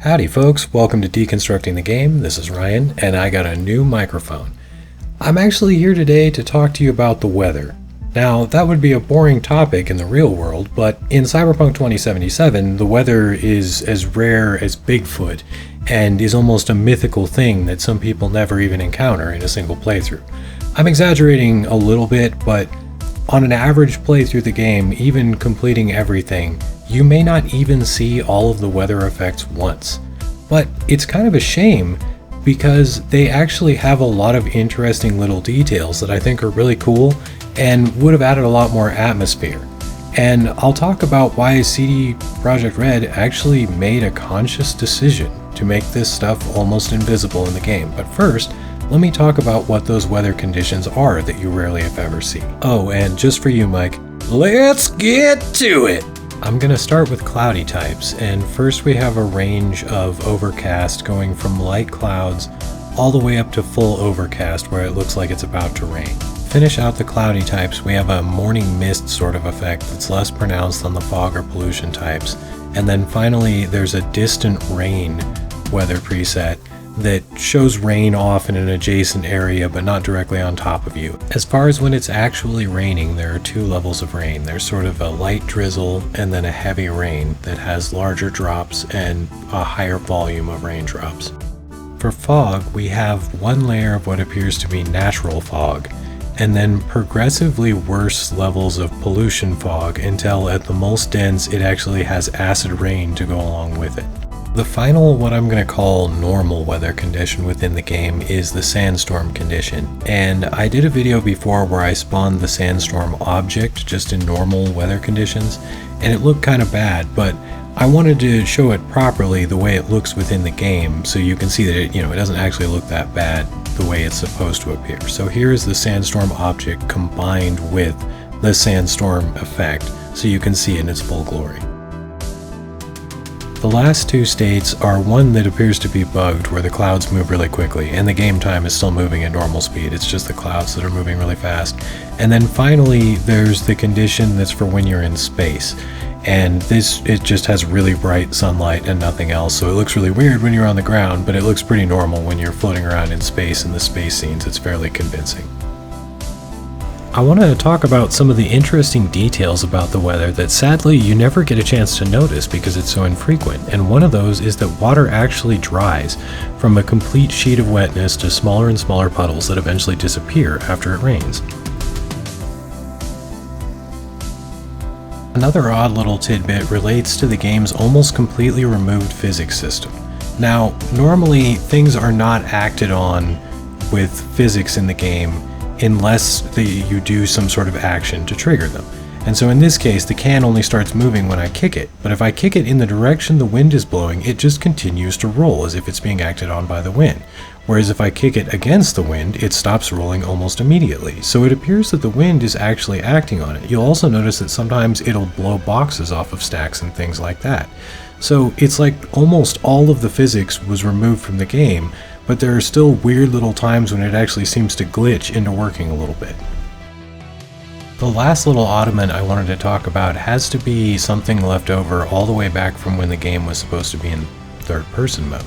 Howdy folks, welcome to Deconstructing the Game. This is Ryan, and I got a new microphone. I'm actually here today to talk to you about the weather. Now, that would be a boring topic in the real world, but in Cyberpunk 2077, the weather is as rare as Bigfoot, and is almost a mythical thing that some people never even encounter in a single playthrough. I'm exaggerating a little bit, but on an average play through the game, even completing everything, you may not even see all of the weather effects once. But it's kind of a shame because they actually have a lot of interesting little details that I think are really cool and would have added a lot more atmosphere. And I'll talk about why CD Projekt Red actually made a conscious decision to make this stuff almost invisible in the game. But first, let me talk about what those weather conditions are that you rarely if ever see. Oh, and just for you, Mike, let's get to it! I'm going to start with cloudy types, and first we have a range of overcast going from light clouds all the way up to full overcast where it looks like it's about to rain. Finish out the cloudy types, we have a morning mist sort of effect that's less pronounced than the fog or pollution types. And then finally there's a distant rain weather preset that shows rain off in an adjacent area but not directly on top of you. As far as when it's actually raining, there are two levels of rain. There's sort of a light drizzle and then a heavy rain that has larger drops and a higher volume of raindrops. For fog, we have one layer of what appears to be natural fog, and then progressively worse levels of pollution fog until at the most dense it actually has acid rain to go along with it. The final, what I'm going to call normal weather condition within the game is the Sandstorm condition, and I did a video before where I spawned the Sandstorm object just in normal weather conditions, and it looked kind of bad, but I wanted to show it properly the way it looks within the game so you can see that it doesn't actually look that bad the way it's supposed to appear. So here is the Sandstorm object combined with the Sandstorm effect so you can see it in its full glory. The last two states are one that appears to be bugged where the clouds move really quickly and the game time is still moving at normal speed, it's just the clouds that are moving really fast. And then finally there's the condition that's for when you're in space, and it just has really bright sunlight and nothing else, so it looks really weird when you're on the ground, but it looks pretty normal when you're floating around in space in the space scenes. It's fairly convincing. I want to talk about some of the interesting details about the weather that sadly you never get a chance to notice because it's so infrequent, and one of those is that water actually dries from a complete sheet of wetness to smaller and smaller puddles that eventually disappear after it rains. Another odd little tidbit relates to the game's almost completely removed physics system. Now, normally things are not acted on with physics in the game unless you do some sort of action to trigger them. And so in this case, the can only starts moving when I kick it, but if I kick it in the direction the wind is blowing, it just continues to roll as if it's being acted on by the wind. Whereas if I kick it against the wind, it stops rolling almost immediately. So it appears that the wind is actually acting on it. You'll also notice that sometimes it'll blow boxes off of stacks and things like that. So it's like almost all of the physics was removed from the game, but there are still weird little times when it actually seems to glitch into working a little bit. The last little oddment I wanted to talk about has to be something left over all the way back from when the game was supposed to be in third-person mode.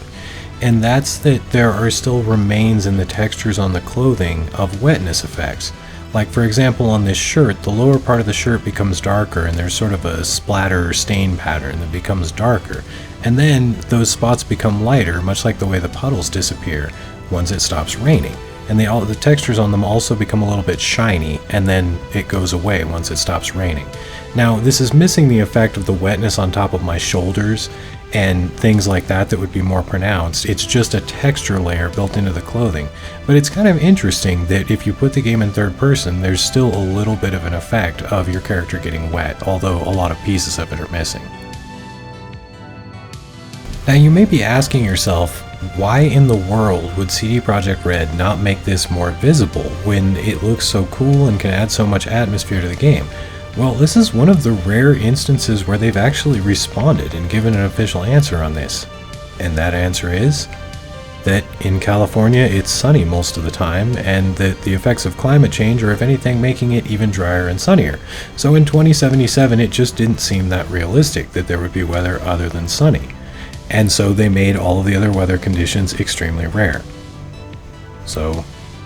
And that's that there are still remains in the textures on the clothing of wetness effects. Like for example on this shirt, the lower part of the shirt becomes darker and there's sort of a splatter stain pattern that becomes darker. And then those spots become lighter, much like the way the puddles disappear once it stops raining. And the textures on them also become a little bit shiny, and then it goes away once it stops raining. Now, this is missing the effect of the wetness on top of my shoulders and things like that that would be more pronounced. It's just a texture layer built into the clothing. But it's kind of interesting that if you put the game in third person, there's still a little bit of an effect of your character getting wet, although a lot of pieces of it are missing. Now you may be asking yourself, why in the world would CD Projekt Red not make this more visible when it looks so cool and can add so much atmosphere to the game? Well, this is one of the rare instances where they've actually responded and given an official answer on this. And that answer is that in California it's sunny most of the time, and that the effects of climate change are, if anything, making it even drier and sunnier. So in 2077 it just didn't seem that realistic that there would be weather other than sunny. and so they made all of the other weather conditions extremely rare. So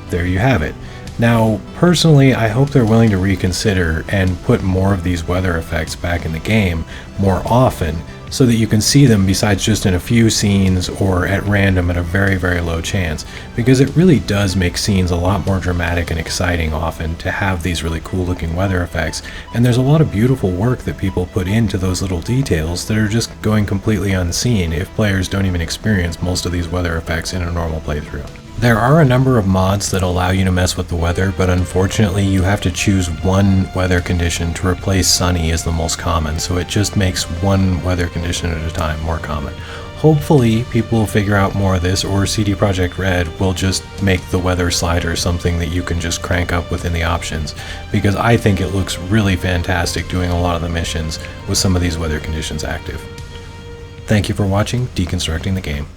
there you have it. Now, personally, I hope they're willing to reconsider and put more of these weather effects back in the game more often, so that you can see them besides just in a few scenes or at random at a very, very low chance, because it really does make scenes a lot more dramatic and exciting often to have these really cool looking weather effects, and there's a lot of beautiful work that people put into those little details that are just going completely unseen if players don't even experience most of these weather effects in a normal playthrough. There are a number of mods that allow you to mess with the weather, but unfortunately you have to choose one weather condition to replace sunny as the most common, so it just makes one weather condition at a time more common. Hopefully people will figure out more of this, or CD Projekt Red will just make the weather slider something that you can just crank up within the options, because I think it looks really fantastic doing a lot of the missions with some of these weather conditions active. Thank you for watching Deconstructing the Game.